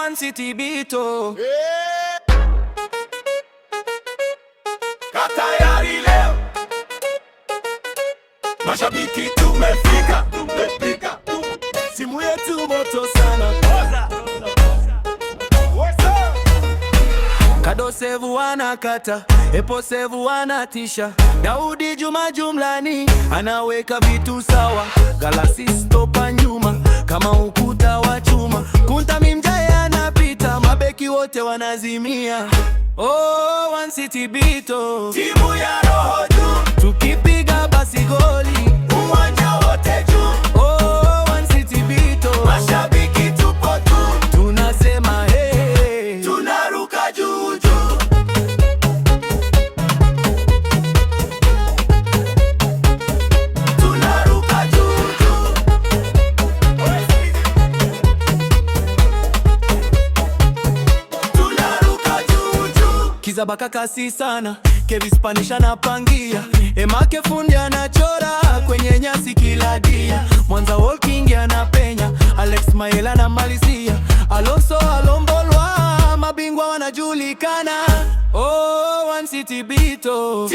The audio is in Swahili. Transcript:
One City Bito. Katayari leo, mashabiki tumefika, Simu yetu moto sana. Kadosevu wanakata, Eposevu wanatisha, Daudi Juma jumlani anaweka vitu sawa, Galaxy stopa nyuma kama ukuta wa chuma, Kunta Mimjae anapita, mabeki wote wanazimia. Oh, One City Bito, timu ya roho juu, tukipiga basi goli uwanja wote juu. Oh, One City Bito, Mashabiki tupo tu, tunasema hey, tunaruka juu juu. Tunaruka juu juu. Tunaruka juu juu. Kizabaka kasi sana, Kevi Spanish anapangia, Emake fundi anachora kwenye nyasi kila dia, Mwanza Walking anapenya, Alex Maela na malizia, Alonso Alombolwa, mabingwa wanajulikana. Oh, One City Bito,